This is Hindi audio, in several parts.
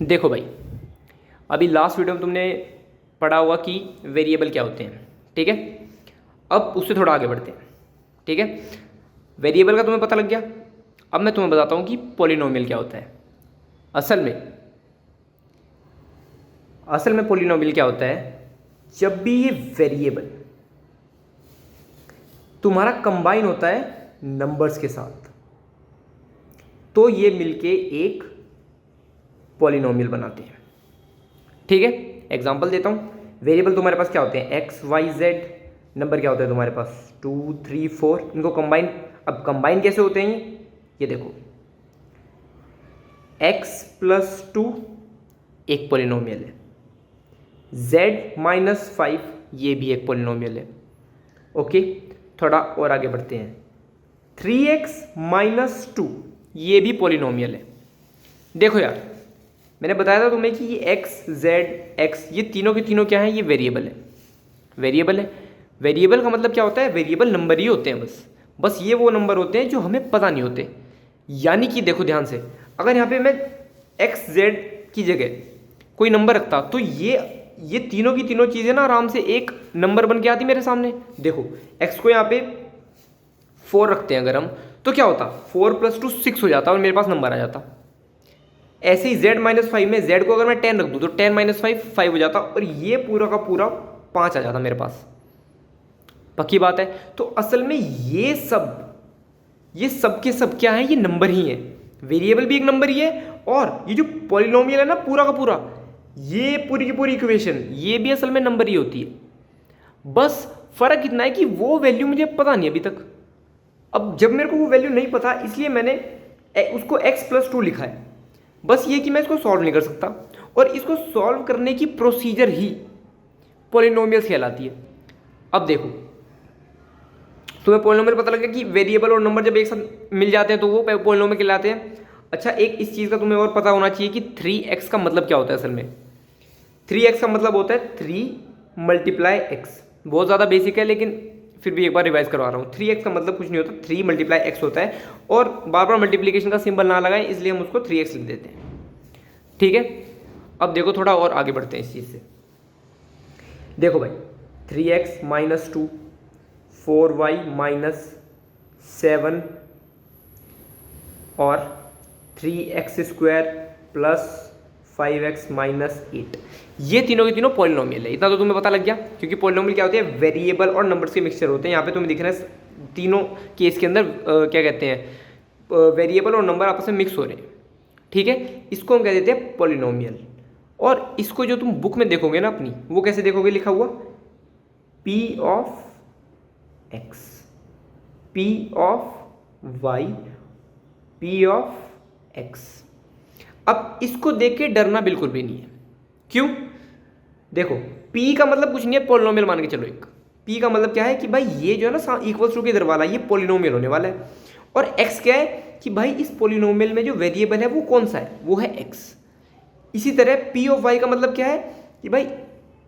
देखो भाई, अभी लास्ट वीडियो में तुमने पढ़ा होगा कि वेरिएबल क्या होते हैं, ठीक है। अब उससे थोड़ा आगे बढ़ते हैं, ठीक है। वेरिएबल का तुम्हें पता लग गया। अब मैं तुम्हें बताता हूँ कि पॉलिनोमियल क्या होता है। असल में पॉलिनोमियल क्या होता है, जब भी ये वेरिएबल तुम्हारा कंबाइन होता है नंबर्स के साथ, तो ये मिलके एक पॉलिनोमियल बनाते हैं, ठीक है। एग्जांपल देता हूँ। वेरिएबल तुम्हारे पास क्या होते हैं, एक्स वाई जेड। नंबर क्या होते हैं तुम्हारे पास, 2 3 4। इनको कंबाइन, अब कंबाइन कैसे होते हैं ये देखो, x प्लस 2 एक पॉलिनोमियल है, z माइनस 5 ये भी एक पॉलिनोमियल है। ओके, थोड़ा और आगे बढ़ते हैं। 3x माइनस 2 ये भी पॉलिनोमियल है। देखो यार, मैंने बताया था तुम्हें कि ये x z x ये तीनों के तीनों क्या हैं, ये वेरिएबल है। वेरिएबल है, वेरिएबल का मतलब क्या होता है, वेरिएबल नंबर ही होते हैं बस ये वो नंबर होते हैं जो हमें पता नहीं होते। यानी कि देखो ध्यान से, अगर यहाँ पे मैं एक्स जेड की जगह कोई नंबर रखता तो ये तीनों की तीनों चीज़ें ना आराम से एक नंबर बन के आती मेरे सामने। देखो एक्स को यहाँ पे 4 रखते हैं अगर हम, तो क्या होता, 4 प्लस 2 6 हो जाता और मेरे पास नंबर आ जाता। ऐसे ही z माइनस 5 में z को अगर मैं 10 रख दूँ तो 10 माइनस 5 5 हो जाता और ये पूरा का पूरा 5 आ जाता मेरे पास। पक्की बात है। तो असल में ये सब के सब क्या है, ये नंबर ही है। वेरिएबल भी एक नंबर ही है, और ये जो पॉलिनोमियल है ना पूरा का पूरा, ये पूरी की पूरी इक्वेशन ये भी असल में नंबर ही होती है। बस फर्क इतना है कि वो वैल्यू मुझे पता नहीं अभी तक। अब जब मेरे को वो वैल्यू नहीं पता, इसलिए मैंने उसको x प्लस 2 लिखा है। बस ये कि मैं इसको सॉल्व नहीं कर सकता, और इसको सॉल्व करने की प्रोसीजर ही पॉलिनोमियल्स कहलाती है। अब देखो, तुम्हें पॉलिनोमियल पता लग गया कि वेरिएबल और नंबर जब एक साथ मिल जाते हैं तो वो पॉलिनोमियल कहलाते हैं। अच्छा, एक इस चीज़ का तुम्हें और पता होना चाहिए कि 3x का मतलब क्या होता है। असल में 3x का मतलब होता है 3 मल्टीप्लाई x। बहुत ज़्यादा बेसिक है, लेकिन फिर भी एक बार रिवाइज करवा रहा हूँ। 3x का मतलब कुछ नहीं होता, 3 मल्टीप्लाई x होता है, और बार बार मल्टीप्लीकेशन का सिंबल ना लगाएं, इसलिए हम उसको 3x लिख देते हैं, ठीक है। अब देखो थोड़ा और आगे बढ़ते हैं इस चीज़ से। देखो भाई, 3x माइनस 2, 4y माइनस 7 और 3x square plus 5x minus 8, ये तीनों के तीनों पॉलिनोमियल है। इतना तो तुम्हें पता लग गया, क्योंकि पॉलिनोमियल क्या होते हैं, वेरिएबल और नंबर्स के मिक्सचर होते हैं। यहाँ पे तुम्हें दिख रहा है तीनों केस के अंदर क्या कहते हैं, वेरिएबल और नंबर आपस में मिक्स हो रहे हैं, ठीक है। इसको हम कह देते हैं पॉलिनोमियल। और इसको जो तुम बुक में देखोगे ना अपनी, वो कैसे देखोगे, लिखा हुआ p of x, p of y, p of x। अब इसको देख के डरना बिल्कुल भी नहीं है। क्यों? देखो, p का मतलब कुछ नहीं है, पॉलिनोमियल मान के चलो। एक p का मतलब क्या है कि भाई ये जो है ना इक्वल्स टू के इधर वाला, ये पॉलिनोमियल होने वाला है। और x क्या है कि भाई इस पॉलिनोमियल में जो वेरिएबल है वो कौन सा है, वो है x। इसी तरह p ऑफ y का मतलब क्या है कि भाई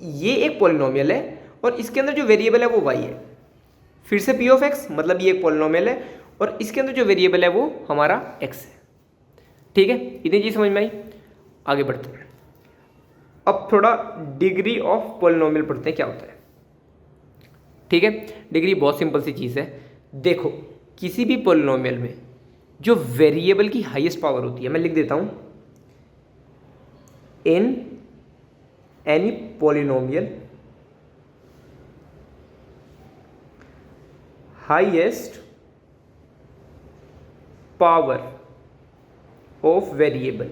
ये एक पॉलिनोमियल है और इसके अंदर जो वेरिएबल है वो y है। फिर से p ऑफ x मतलब ये एक पॉलिनोमियल है और इसके अंदर जो वेरिएबल है वो हमारा x है, ठीक है। इतनी चीज़ समझ में आई। आगे बढ़ते हैं। अब थोड़ा डिग्री ऑफ पॉलिनोमियल पढ़ते हैं क्या होता है, ठीक है। डिग्री बहुत सिंपल सी चीज़ है। देखो, किसी भी पॉलिनोमियल में जो वेरिएबल की हाईएस्ट पावर होती है, मैं लिख देता हूँ, in any polynomial highest power of variable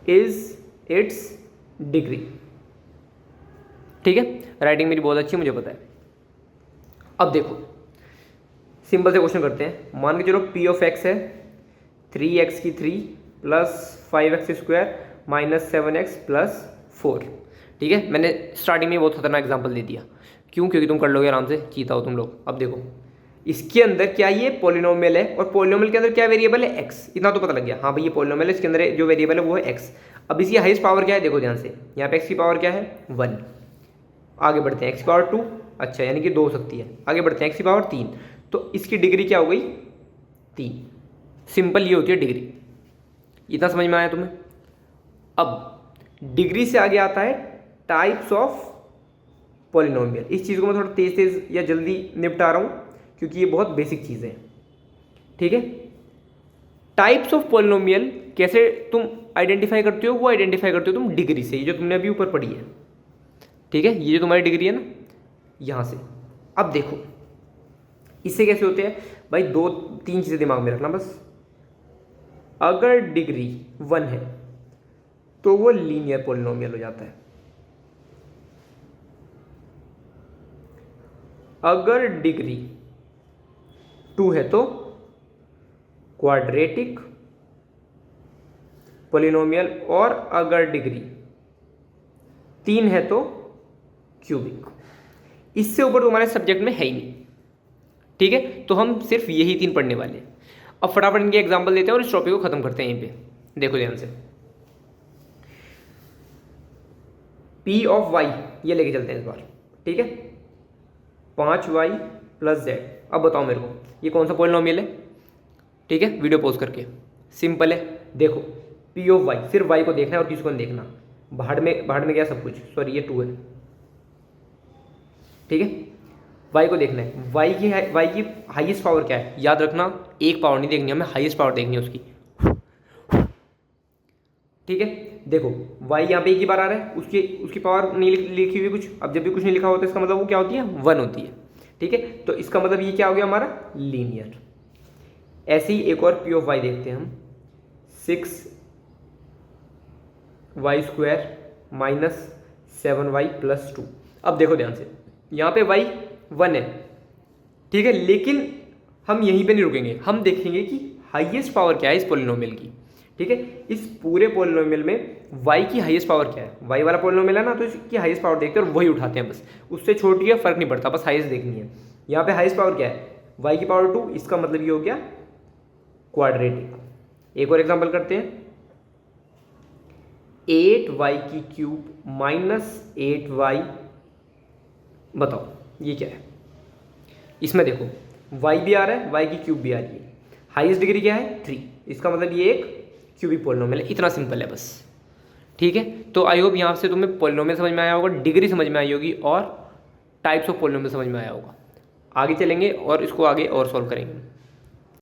is it's degree, ठीक है। राइटिंग मेरी बहुत अच्छी है, मुझे पता है। अब देखो, सिंपल से क्वेश्चन करते हैं। मान के चलो p ऑफ x है 3x की 3 plus 5x square minus 7x plus 4, ठीक है। मैंने स्टार्टिंग में बहुत खतरनाक एग्जांपल दे दिया। क्यों? क्योंकि तुम कर लोगे आराम से, चीता हो तुम लोग। अब देखो, इसके अंदर क्या, ये पॉलिनोमियल है और पॉलिनोमियल के अंदर क्या वेरिएबल है, x। इतना तो पता लग गया, हाँ भाई ये पॉलिनोमियल है, इसके अंदर जो वेरिएबल है वो है x। अब इसकी हाईएस्ट पावर क्या है, देखो ध्यान से, यहाँ पे x की पावर क्या है 1। आगे बढ़ते हैं, x की पावर 2, अच्छा यानी कि 2 हो सकती है। आगे बढ़ते हैं, x की पावर 3, तो इसकी डिग्री क्या हो गई 3। सिंपल ये होती है डिग्री, इतना समझ में आया तुम्हें? अब डिग्री से आगे आता है टाइप्स ऑफ पॉलिनोमियल। इस चीज़ को मैं थोड़ा तेज तेज या जल्दी निपटा रहा हूँ क्योंकि ये बहुत बेसिक चीज़ें हैं, ठीक है। टाइप्स ऑफ पॉलिनोमियल कैसे तुम आइडेंटिफाई करते हो? वो आइडेंटिफाई करते हो तुम डिग्री से, ये जो तुमने अभी ऊपर पढ़ी है, ठीक है। ये जो तुम्हारी डिग्री है ना, यहाँ से। अब देखो इससे कैसे होते हैं भाई, 2-3 चीज़ें दिमाग में रखना बस। अगर डिग्री 1 है तो वो लीनियर पॉलिनोमियल हो जाता है। अगर डिग्री 2 है तो क्वाड्रेटिक पॉलिनोमियल, और अगर डिग्री 3 है तो क्यूबिक। इससे ऊपर तुम्हारे सब्जेक्ट में है ही नहीं, ठीक है। तो हम सिर्फ यही 3 पढ़ने वाले हैं। अब फटाफट इनके एग्जाम्पल देते हैं और इस टॉपिक को खत्म करते हैं। यहीं पे देखो ध्यान से, P ऑफ y ये लेके चलते हैं इस बार, ठीक है। 5y + z। अब बताओ मेरे को ये कौन सा पॉलिनोमियल है, ठीक है। वीडियो पॉज करके, सिंपल है। देखो P ऑफ y, सिर्फ y को देखना है और किसी को नहीं देखना। बाहर में गया सब कुछ, सॉरी ये 2 है, ठीक है। y को देखना है। y की हाईएस्ट पावर क्या है, याद रखना, एक पावर नहीं देखनी हमें, हाईएस्ट पावर देखनी है उसकी, ठीक है। देखो y यहाँ पे एक ही बार आ रहा है, उसकी पावर नहीं लिखी हुई कुछ। अब जब भी कुछ नहीं लिखा होता इसका मतलब वो क्या होती है, 1 होती है, ठीक है। तो इसका मतलब ये क्या हो गया हमारा, लीनियर। ऐसे ही एक और P ऑफ y देखते हैं हम, 6y² - 7y + 2। अब देखो ध्यान से, यहाँ पे y 1 है, ठीक है। लेकिन हम यहीं पे नहीं रुकेंगे, हम देखेंगे कि हाईएस्ट पावर क्या है इस पॉलिनोमियल की, ठीक है। इस पूरे पॉलिनोमियल में y की हाईएस्ट पावर क्या है, y वाला पॉलिनोमियल है ना, तो इसकी हाईएस्ट पावर देखते हैं और वही उठाते हैं बस। उससे छोटी है फर्क नहीं पड़ता, बस हाईएस्ट देखनी है। यहाँ पे हाईएस्ट पावर क्या है, y की पावर 2, इसका मतलब ये हो गया क्वाड्रेटिक। एक और एग्जांपल करते हैं, 8y³ - 8y। बताओ ये क्या है? इसमें देखो y भी आ रहा है, y³ भी आ रही है, हाईएस्ट डिग्री क्या है 3, इसका मतलब ये एक क्यूबिक पॉलिनोमियल है। इतना सिंपल है बस, ठीक है। तो आई होप यहाँ से तुम्हें पॉलिनोमियल समझ में आया होगा, डिग्री समझ में आई होगी और टाइप्स ऑफ पॉलिनोमियल समझ में आया होगा। आगे चलेंगे और इसको आगे और सॉल्व करेंगे।